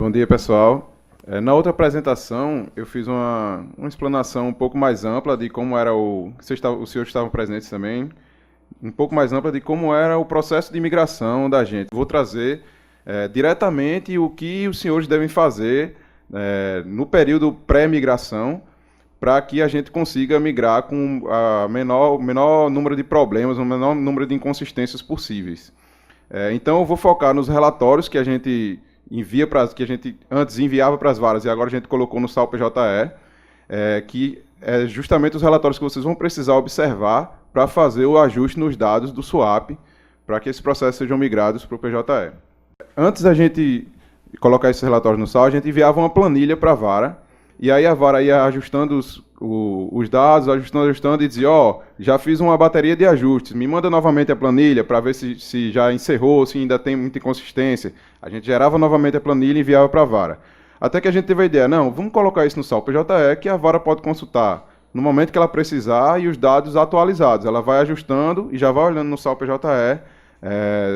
Bom dia, pessoal. Na outra apresentação, eu fiz uma explanação um pouco mais ampla de como era os senhores estavam presentes também, um pouco mais ampla de como era o processo de imigração da gente. Vou trazer diretamente o que os senhores devem fazer no período pré-migração, para que a gente consiga migrar com o menor número de problemas, o menor número de inconsistências possíveis. Então, eu vou focar nos relatórios que a gente que a gente antes enviava para as varas e agora a gente colocou no SAL-PJE, que é justamente os relatórios que vocês vão precisar observar para fazer o ajuste nos dados do SWAP, para que esses processos sejam migrados para o PJE. Antes da gente colocar esses relatórios no SAL, a gente enviava uma planilha para a vara, e aí a vara ia ajustando os dados, ajustando e dizia, já fiz uma bateria de ajustes, me manda novamente a planilha para ver se já encerrou, se ainda tem muita inconsistência. A gente gerava novamente a planilha e enviava para a vara. Até que a gente teve a ideia, não, vamos colocar isso no SAL-PJE, que a vara pode consultar no momento que ela precisar e os dados atualizados. Ela vai ajustando e já vai olhando no SAL-PJE,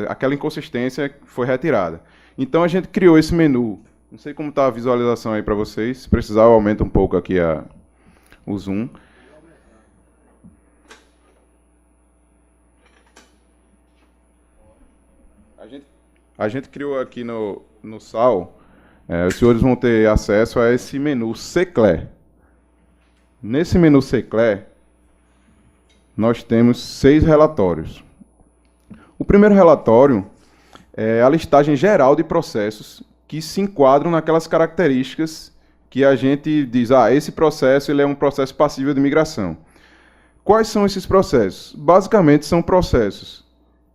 aquela inconsistência foi retirada. Então a gente criou esse menu. Não sei como está a visualização aí para vocês. Se precisar, eu aumento um pouco aqui o zoom. A gente criou aqui no SAL, os senhores vão ter acesso a esse menu SECLE. Nesse menu SECLE, nós temos 6 relatórios. O primeiro relatório é a listagem geral de processos que se enquadram naquelas características que a gente diz, esse processo ele é um processo passível de migração. Quais são esses processos? Basicamente, são processos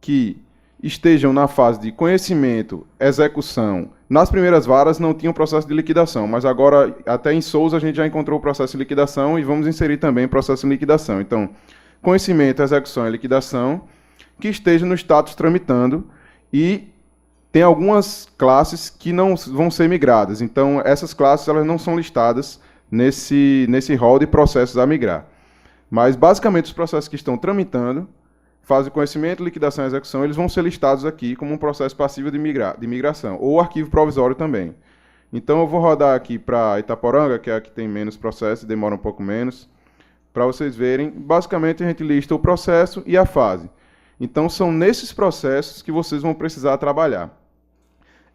que estejam na fase de conhecimento, execução. Nas primeiras varas não tinha um processo de liquidação, mas agora, até em Souza, a gente já encontrou o processo de liquidação e vamos inserir também o processo de liquidação. Então, conhecimento, execução e liquidação, que esteja no status tramitando e tem algumas classes que não vão ser migradas. Então, essas classes elas não são listadas nesse rol de processos a migrar. Mas, basicamente, os processos que estão tramitando, fase de conhecimento, liquidação e execução, eles vão ser listados aqui como um processo passível de migração, ou arquivo provisório também. Então, eu vou rodar aqui para Itaporanga, que é a que tem menos processos, demora um pouco menos, para vocês verem. Basicamente, a gente lista o processo e a fase. Então, são nesses processos que vocês vão precisar trabalhar.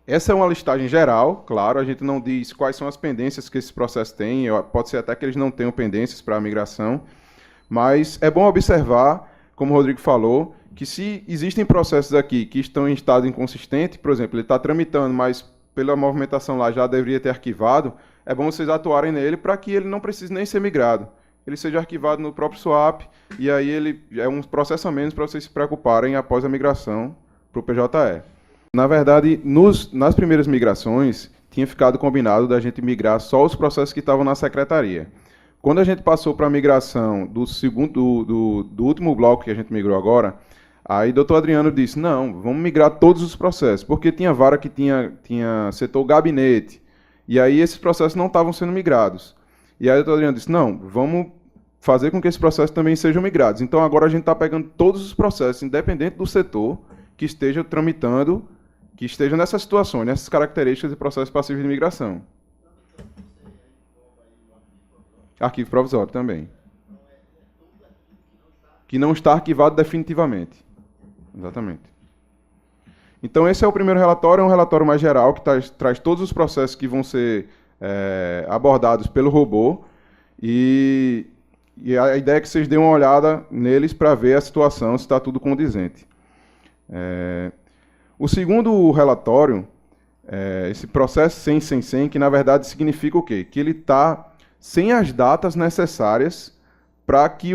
Essa é uma listagem geral, claro, a gente não diz quais são as pendências que esse processo tem, pode ser até que eles não tenham pendências para a migração, mas é bom observar, como o Rodrigo falou, que se existem processos aqui que estão em estado inconsistente, por exemplo, ele está tramitando, mas pela movimentação lá já deveria ter arquivado, é bom vocês atuarem nele para que ele não precise nem ser migrado. Ele seja arquivado no próprio SWAP, e aí ele é um processo a menos para vocês se preocuparem após a migração para o PJE. Na verdade, nas primeiras migrações, tinha ficado combinado da gente migrar só os processos que estavam na secretaria. Quando a gente passou para a migração do último bloco que a gente migrou agora, aí o doutor Adriano disse, não, vamos migrar todos os processos, porque tinha vara que tinha setor gabinete, e aí esses processos não estavam sendo migrados. E aí o doutor Adriano disse, não, vamos fazer com que esses processos também sejam migrados. Então agora a gente está pegando todos os processos, independente do setor, que esteja tramitando, que estejam nessas situações, nessas características de processo passivo de imigração. Arquivo provisório também. Que não está arquivado definitivamente. Exatamente. Então, esse é o primeiro relatório, é um relatório mais geral, que traz todos os processos que vão ser abordados pelo robô, e a ideia é que vocês dêem uma olhada neles para ver a situação, se está tudo condizente. O segundo relatório, esse processo sem, que na verdade significa o quê? Que ele está sem as datas necessárias para que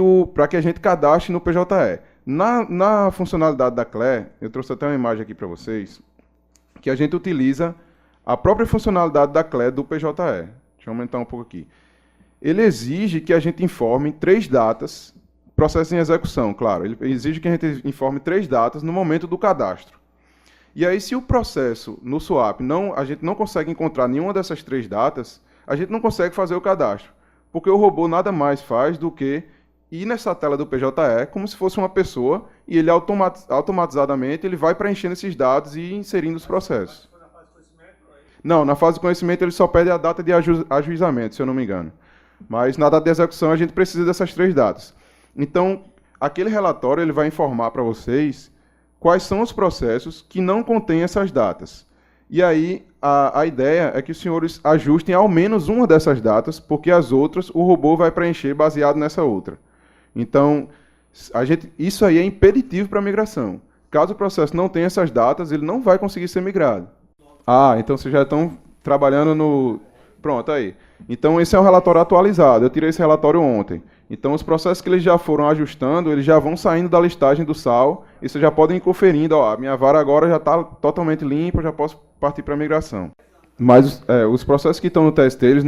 a gente cadastre no PJE. Na funcionalidade da CLE, eu trouxe até uma imagem aqui para vocês, que a gente utiliza a própria funcionalidade da CLE do PJE. Deixa eu aumentar um pouco aqui. Ele exige que a gente informe 3 datas, processo em execução, claro. Ele exige que a gente informe 3 datas no momento do cadastro. E aí, se o processo no SWAP, a gente não consegue encontrar nenhuma dessas 3 datas, a gente não consegue fazer o cadastro. Porque o robô nada mais faz do que ir nessa tela do PJE como se fosse uma pessoa e ele automatizadamente ele vai preenchendo esses dados e inserindo os processos. Não, na fase de conhecimento ele só pede a data de ajuizamento, se eu não me engano. Mas na data de execução a gente precisa dessas 3 datas. Então, aquele relatório ele vai informar para vocês quais são os processos que não contêm essas datas. E aí, a ideia é que os senhores ajustem ao menos uma dessas datas, porque as outras o robô vai preencher baseado nessa outra. Então, isso aí é impeditivo para a migração. Caso o processo não tenha essas datas, ele não vai conseguir ser migrado. Ah, então vocês já estão trabalhando no... Pronto, aí. Então, esse é um relatório atualizado. Eu tirei esse relatório ontem. Então, os processos que eles já foram ajustando, eles já vão saindo da listagem do SAL, e vocês já podem ir conferindo. Ó, a minha vara agora já está totalmente limpa, já posso partir para a migração. Mas os processos que estão no TST, eles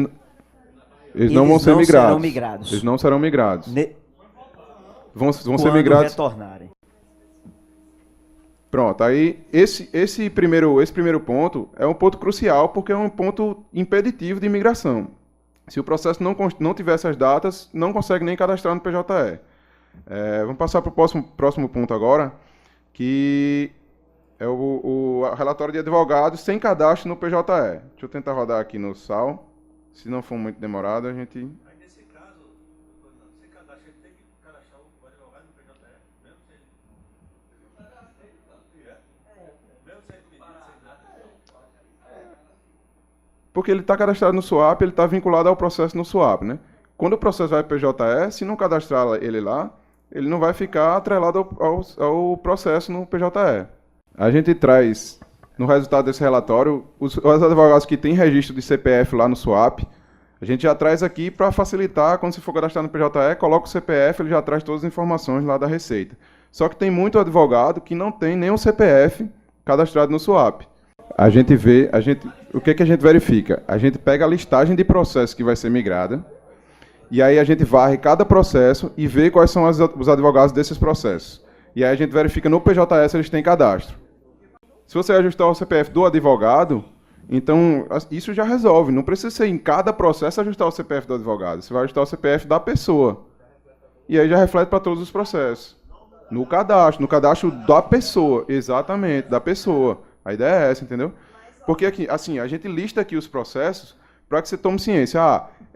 não vão ser migrados. Serão migrados. Eles não serão migrados. Vão ser migrados. Retornarem. Pronto, aí esse primeiro ponto é um ponto crucial, porque é um ponto impeditivo de migração. Se o processo não tiver essas datas, não consegue nem cadastrar no PJE. Vamos passar para o próximo ponto agora, que é o relatório de advogados sem cadastro no PJE. Deixa eu tentar rodar aqui no SAL. Se não for muito demorado, a gente... Aí, nesse caso, sem cadastro, ele tem que cadastrar o advogado no PJE, mesmo sem ele... Mesmo sem ele... Porque ele está cadastrado no SUAP, ele está vinculado ao processo no SUAP, né? Quando o processo vai para o PJE, se não cadastrar ele lá, ele não vai ficar atrelado ao processo no PJE. A gente traz, no resultado desse relatório, os advogados que têm registro de CPF lá no SUAP, a gente já traz aqui para facilitar, quando você for cadastrar no PJE, coloca o CPF, ele já traz todas as informações lá da Receita. Só que tem muito advogado que não tem nenhum CPF cadastrado no SUAP. O que a gente verifica? A gente pega a listagem de processos que vai ser migrada, e aí a gente varre cada processo e vê quais são os advogados desses processos. E aí a gente verifica no PJE se eles têm cadastro. Se você ajustar o CPF do advogado, então isso já resolve. Não precisa ser em cada processo ajustar o CPF do advogado. Você vai ajustar o CPF da pessoa. E aí já reflete para todos os processos. No cadastro da pessoa. Exatamente, da pessoa. A ideia é essa, entendeu? Porque aqui, assim, a gente lista aqui os processos para que você tome ciência.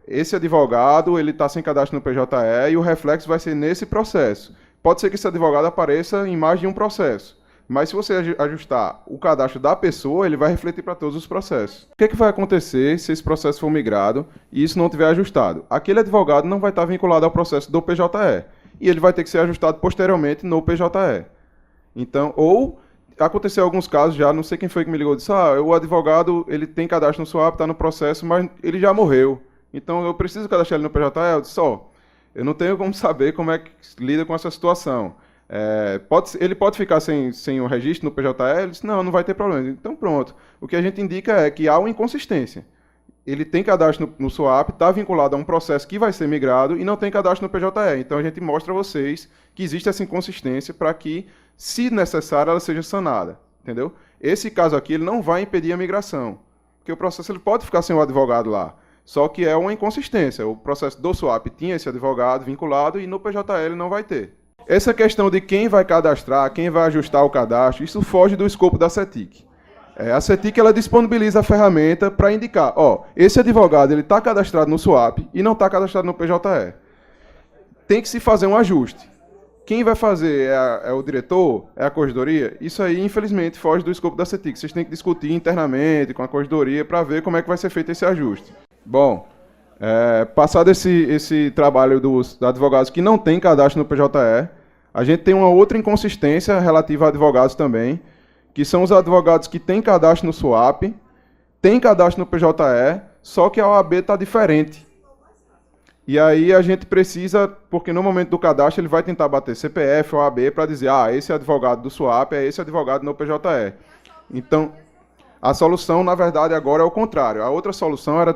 Esse advogado, ele está sem cadastro no PJE e o reflexo vai ser nesse processo. Pode ser que esse advogado apareça em mais de um processo. Mas se você ajustar o cadastro da pessoa, ele vai refletir para todos os processos. O que vai acontecer se esse processo for migrado e isso não tiver ajustado? Aquele advogado não vai estar vinculado ao processo do PJE. E ele vai ter que ser ajustado posteriormente no PJE. Então, ou... Aconteceu alguns casos já, não sei quem foi que me ligou, disse, o advogado, ele tem cadastro no SUAP, está no processo, mas ele já morreu. Então, eu preciso cadastrar ele no PJE? Eu disse, eu não tenho como saber como é que lida com essa situação. Ele pode ficar sem o registro no PJE? Ele disse, não vai ter problema. Então, pronto. O que a gente indica é que há uma inconsistência. Ele tem cadastro no SUAP, está vinculado a um processo que vai ser migrado e não tem cadastro no PJE. Então, a gente mostra a vocês que existe essa inconsistência para que, se necessário, ela seja sanada, entendeu? Esse caso aqui ele não vai impedir a migração, porque o processo ele pode ficar sem o advogado lá, só que é uma inconsistência. O processo do SUAP tinha esse advogado vinculado e no PJE ele não vai ter. Essa questão de quem vai cadastrar, quem vai ajustar o cadastro, isso foge do escopo da CETIC. A CETIC ela disponibiliza a ferramenta para indicar, esse advogado ele está cadastrado no SUAP e não está cadastrado no PJE. Tem que se fazer um ajuste. Quem vai fazer é o diretor? É a corregedoria? Isso aí, infelizmente, foge do escopo da CETIC. Vocês têm que discutir internamente com a corregedoria para ver como é que vai ser feito esse ajuste. Bom, passado esse trabalho dos advogados que não têm cadastro no PJE, a gente tem uma outra inconsistência relativa a advogados também, que são os advogados que têm cadastro no SUAP, têm cadastro no PJE, só que a OAB está diferente. E aí a gente precisa, porque no momento do cadastro ele vai tentar bater CPF ou OAB para dizer, esse advogado do SUAP é esse advogado no PJE. Então, a solução, na verdade, agora é o contrário. A outra solução era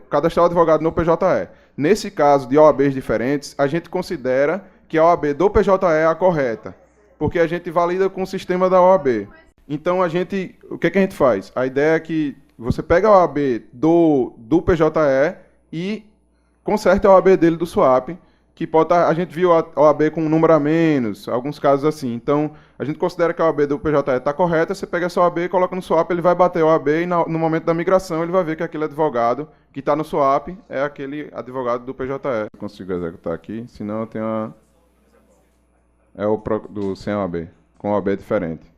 cadastrar o advogado no PJE. Nesse caso de OABs diferentes, a gente considera que a OAB do PJE é a correta, porque a gente valida com o sistema da OAB. Então, o que a gente faz? A ideia é que você pega a OAB do PJE e conserte a OAB dele do SUAP, que pode estar, a gente viu a OAB com um número a menos, alguns casos assim. Então, a gente considera que a OAB do PJE está correta, você pega essa OAB, coloca no SWAP, ele vai bater a OAB e no momento da migração ele vai ver que aquele advogado que está no SWAP é aquele advogado do PJE. Eu consigo executar aqui, senão eu tenho uma... É o do sem OAB, com OAB diferente.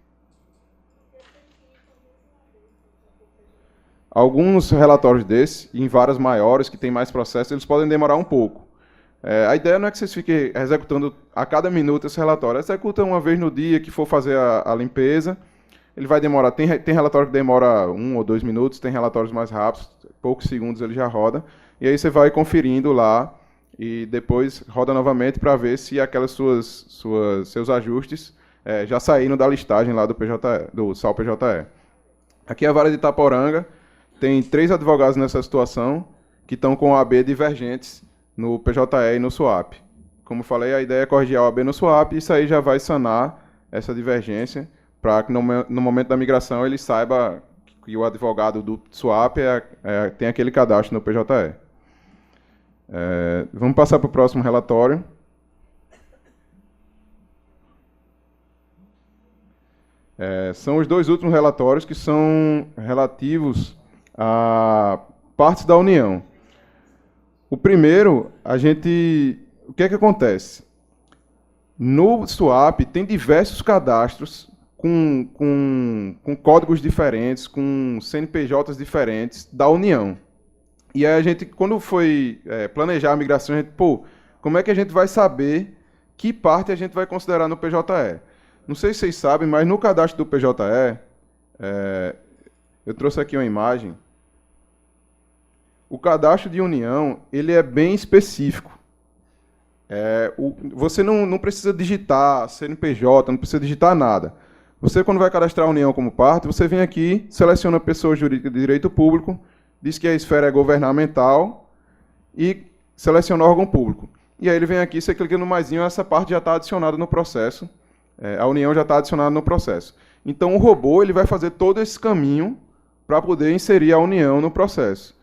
Alguns relatórios desses, em varas maiores, que tem mais processos, eles podem demorar um pouco. A ideia não é que vocês fiquem executando a cada minuto esse relatório. Executa uma vez no dia que for fazer a limpeza. Ele vai demorar. Tem relatório que demora 1 ou 2 minutos, tem relatórios mais rápidos, poucos segundos ele já roda. E aí você vai conferindo lá e depois roda novamente para ver se aquelas seus ajustes já saíram da listagem lá do PJE, do SAL PJE. Aqui é a vara de Itaporanga. Tem 3 advogados nessa situação que estão com OAB divergentes no PJE e no SWAP. Como falei, a ideia é corrigir a OAB no SWAP e isso aí já vai sanar essa divergência para que no momento da migração ele saiba que o advogado do SWAP tem aquele cadastro no PJE. Vamos passar para o próximo relatório. São os 2 últimos relatórios que são relativos a partes da União. O primeiro, o que é que acontece? No SWAP tem diversos cadastros com códigos diferentes, com CNPJs diferentes da União. E aí a gente, quando foi planejar a migração, a gente, como é que a gente vai saber que parte a gente vai considerar no PJE? Não sei se vocês sabem, mas no cadastro do PJE, eu trouxe aqui uma imagem. O cadastro de união, ele é bem específico. Você não precisa digitar CNPJ, não precisa digitar nada. Você, quando vai cadastrar a união como parte, você vem aqui, seleciona a pessoa jurídica de direito público, diz que a esfera é governamental e seleciona o órgão público. E aí ele vem aqui, você clica no maisinho, essa parte já está adicionada no processo. A união já está adicionada no processo. Então, o robô ele vai fazer todo esse caminho para poder inserir a união no processo.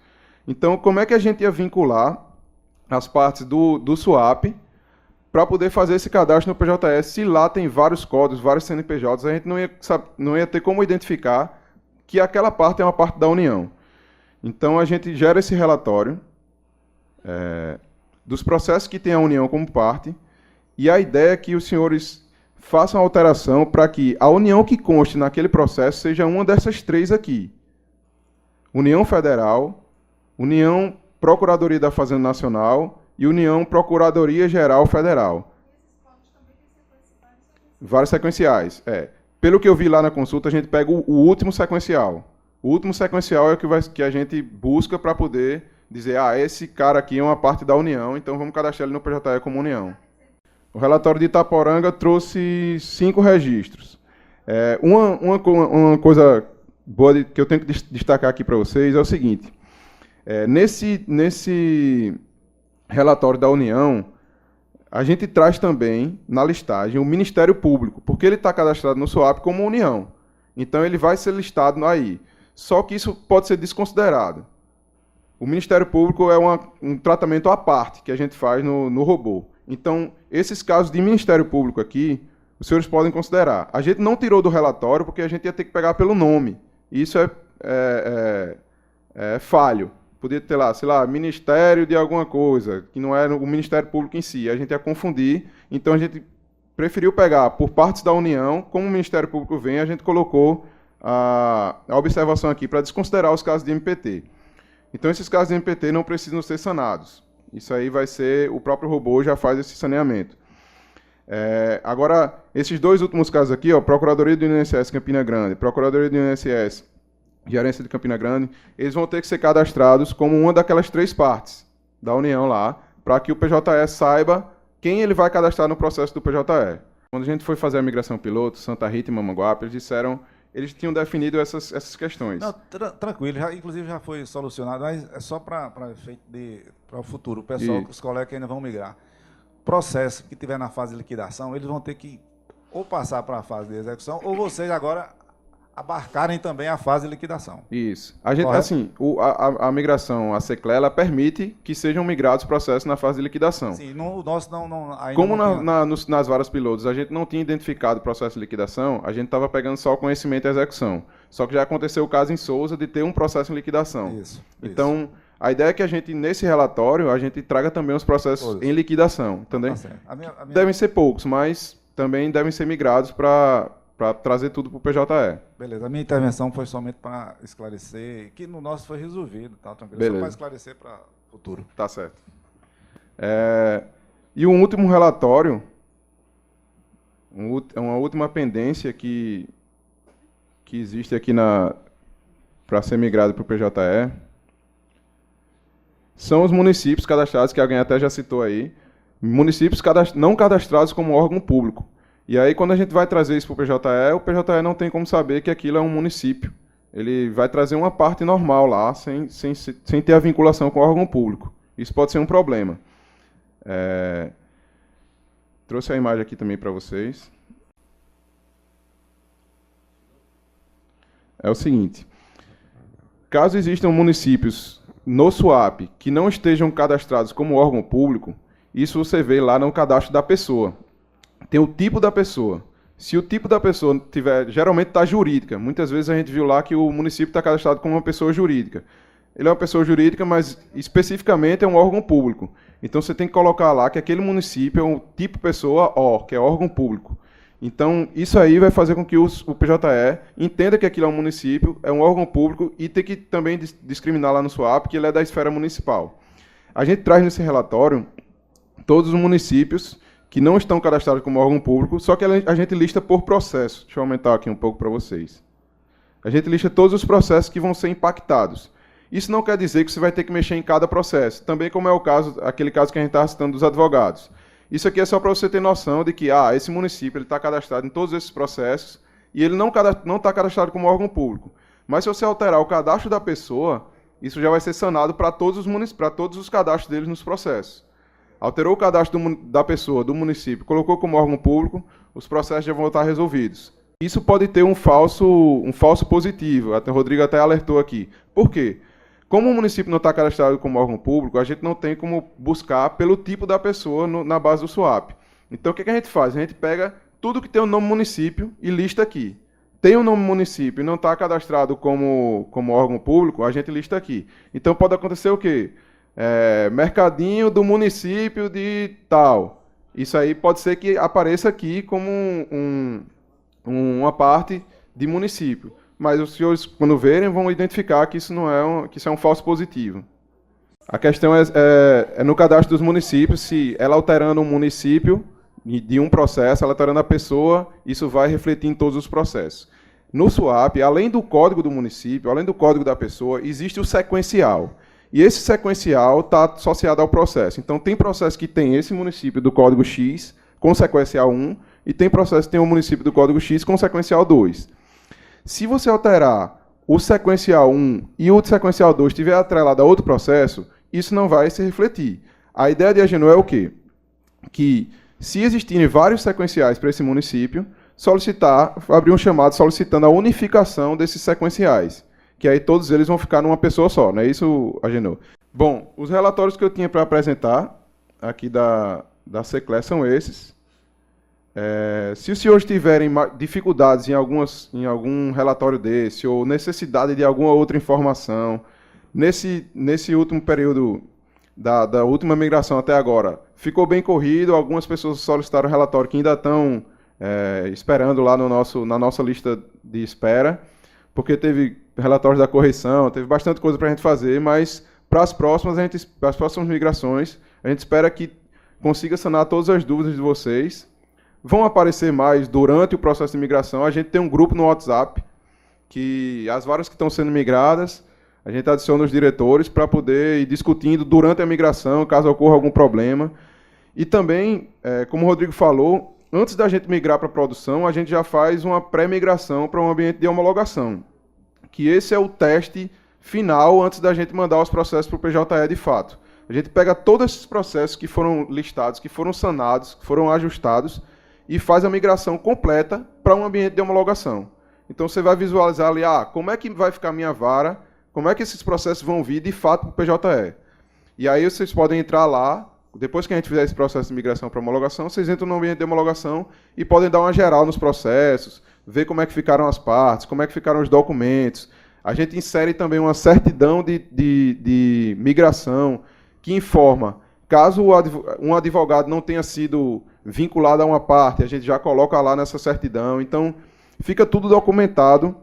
Então, como é que a gente ia vincular as partes do SWAP para poder fazer esse cadastro no PJE? Se lá tem vários códigos, vários CNPJs, a gente não ia ter como identificar que aquela parte é uma parte da União. Então, a gente gera esse relatório dos processos que tem a União como parte, e a ideia é que os senhores façam a alteração para que a União que conste naquele processo seja uma dessas 3 aqui. União Federal, União Procuradoria da Fazenda Nacional e União Procuradoria Geral Federal. Vários sequenciais. Pelo que eu vi lá na consulta, a gente pega o último sequencial. O último sequencial é o que a gente busca para poder dizer, esse cara aqui é uma parte da União, então vamos cadastrar ele no PJE como União. O relatório de Itaporanga trouxe 5 registros. Uma coisa boa que eu tenho que destacar aqui para vocês é o seguinte. Nesse relatório da União, a gente traz também, na listagem, o Ministério Público, porque ele está cadastrado no SWAP como União. Então, ele vai ser listado aí. Só que isso pode ser desconsiderado. O Ministério Público é um tratamento à parte que a gente faz no robô. Então, esses casos de Ministério Público aqui, os senhores podem considerar. A gente não tirou do relatório porque a gente ia ter que pegar pelo nome. Isso é falho. Podia ter lá, sei lá, Ministério de alguma coisa, que não era o Ministério Público em si. A gente ia confundir. Então, a gente preferiu pegar por partes da União. Como o Ministério Público vem, a gente colocou a observação aqui para desconsiderar os casos de MPT. Então, esses casos de MPT não precisam ser sanados. Isso aí vai ser... O próprio robô já faz esse saneamento. Agora, esses 2 últimos casos aqui, Procuradoria do INSS Campina Grande, Procuradoria do INSS Gerência de Campina Grande, eles vão ter que ser cadastrados como uma daquelas 3 partes da União lá, para que o PJE saiba quem ele vai cadastrar no processo do PJE. Quando a gente foi fazer a migração piloto, Santa Rita e Mamanguape, eles tinham definido essas questões. Não, tranquilo, inclusive já foi solucionado, mas é só para efeito para o futuro, o pessoal, os colegas que ainda vão migrar. Processo que tiver na fase de liquidação, eles vão ter que ou passar para a fase de execução, ou vocês agora abarcarem também a fase de liquidação. Isso. A gente, Correto? assim, a migração, a SECLE, ela permite que sejam migrados processos na fase de liquidação. Sim, o nosso ainda Como não tinha. nas varas pilotos a gente não tinha identificado o processo de liquidação, a gente estava pegando só o conhecimento e execução. Só que já aconteceu o caso em Sousa de ter um processo em liquidação. Isso. Então, a ideia é que a gente, nesse relatório, a gente traga também os processos Todos. em liquidação. Entendeu? Tá certo. A minha- Devem ser poucos, mas também devem ser migrados para trazer tudo para o PJE. Beleza, a minha intervenção foi somente para esclarecer, que no nosso foi resolvido, tá? Tranquilo. Só Beleza. para esclarecer para o futuro. Tá certo. E um último relatório, uma última pendência que existe aqui para ser migrado para o PJE, são os municípios cadastrados, que alguém até já citou aí, municípios não cadastrados como órgão público. E aí, quando a gente vai trazer isso para o PJE não tem como saber que aquilo é um município. Ele vai trazer uma parte normal lá, sem ter a vinculação com o órgão público. Isso pode ser um problema. Trouxe a imagem aqui também para vocês. É o seguinte. Caso existam municípios no SUAP que não estejam cadastrados como órgão público, isso você vê lá no cadastro da pessoa. Tem o tipo da pessoa. Se o tipo da pessoa tiver, geralmente está jurídica. Muitas vezes a gente viu lá que o município está cadastrado como uma pessoa jurídica. Ele é uma pessoa jurídica, mas especificamente é um órgão público. Então você tem que colocar lá que aquele município é um tipo pessoa O, que é órgão público. Então isso aí vai fazer com que o PJE entenda que aquilo é um município, é um órgão público e tem que também discriminar lá no SUAP que ele é da esfera municipal. A gente traz nesse relatório todos os municípios que não estão cadastrados como órgão público, só que a gente lista por processo. Deixa eu aumentar aqui um pouco para vocês. A gente lista todos os processos que vão ser impactados. Isso não quer dizer que você vai ter que mexer em cada processo, também como é o caso, aquele caso que a gente está citando dos advogados. Isso aqui é só para você ter noção de que esse município está cadastrado em todos esses processos e ele não está cadastrado como órgão público. Mas se você alterar o cadastro da pessoa, isso já vai ser sanado para todos os cadastros deles nos processos. Alterou o cadastro da pessoa, do município, colocou como órgão público, os processos já vão estar resolvidos. Isso pode ter um falso positivo, o Rodrigo até alertou aqui. Por quê? Como o município não está cadastrado como órgão público, a gente não tem como buscar pelo tipo da pessoa na base do SUAP. Então, o que a gente faz? A gente pega tudo que tem o nome município e lista aqui. Tem o nome município e não está cadastrado como órgão público, a gente lista aqui. Então, pode acontecer o quê? Mercadinho do município de tal. Isso aí pode ser que apareça aqui como uma parte de município. Mas os senhores, quando verem, vão identificar que isso que isso é um falso positivo. A questão é no cadastro dos municípios, se ela alterando um município de um processo, ela alterando a pessoa, isso vai refletir em todos os processos. No SUAP, além do código do município, além do código da pessoa, existe o sequencial. E esse sequencial está associado ao processo. Então, tem processo que tem esse município do código X com sequencial 1 e tem processo que tem o município do código X com sequencial 2. Se você alterar o sequencial 1 e o sequencial 2 estiver atrelado a outro processo, isso não vai se refletir. A ideia de Agenor é o quê? Que, se existirem vários sequenciais para esse município, abrir um chamado solicitando a unificação desses sequenciais, que aí todos eles vão ficar numa pessoa só, não é isso, Agenor? Bom, os relatórios que eu tinha para apresentar aqui da SECLE são esses. Se os senhores tiverem dificuldades em algum relatório desse, ou necessidade de alguma outra informação, nesse último período da última migração até agora, ficou bem corrido, algumas pessoas solicitaram relatório que ainda estão esperando lá na nossa lista de espera, porque teve relatórios da correção, teve bastante coisa para a gente fazer, mas para as próximas migrações, a gente espera que consiga sanar todas as dúvidas de vocês. Vão aparecer mais durante o processo de migração. A gente tem um grupo no WhatsApp, que as varas que estão sendo migradas, a gente adiciona os diretores para poder ir discutindo durante a migração, caso ocorra algum problema. E também, como o Rodrigo falou, antes da gente migrar para a produção, a gente já faz uma pré-migração para um ambiente de homologação, que esse é o teste final antes da gente mandar os processos para o PJE de fato. A gente pega todos esses processos que foram listados, que foram sanados, que foram ajustados, e faz a migração completa para um ambiente de homologação. Então você vai visualizar ali, como é que vai ficar a minha vara, como é que esses processos vão vir de fato para o PJE. E aí vocês podem entrar lá, depois que a gente fizer esse processo de migração para homologação, vocês entram no ambiente de homologação e podem dar uma geral nos processos, ver como é que ficaram as partes, como é que ficaram os documentos. A gente insere também uma certidão de migração que informa, caso um advogado não tenha sido vinculado a uma parte, a gente já coloca lá nessa certidão. Então, fica tudo documentado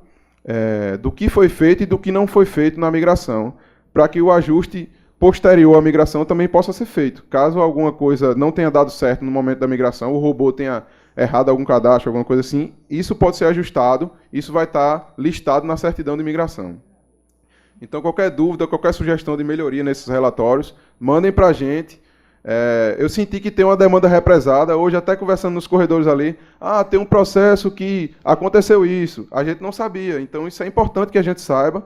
do que foi feito e do que não foi feito na migração, para que o ajuste posterior à migração também possa ser feito. Caso alguma coisa não tenha dado certo no momento da migração, o robô tenha errado algum cadastro, alguma coisa assim, isso pode ser ajustado, isso vai estar listado na certidão de migração. Então, qualquer dúvida, qualquer sugestão de melhoria nesses relatórios, mandem para a gente. Eu senti que tem uma demanda represada, hoje até conversando nos corredores ali, tem um processo que aconteceu isso, a gente não sabia, então isso é importante que a gente saiba,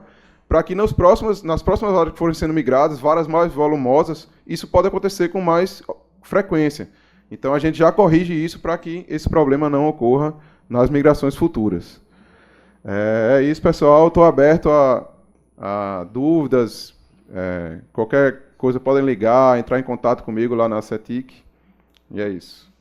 para que nas próximas horas que forem sendo migradas, varas mais volumosas, isso pode acontecer com mais frequência. Então a gente já corrige isso para que esse problema não ocorra nas migrações futuras. É isso, pessoal, estou aberto a dúvidas, qualquer coisa podem ligar, entrar em contato comigo lá na CETIC, e é isso.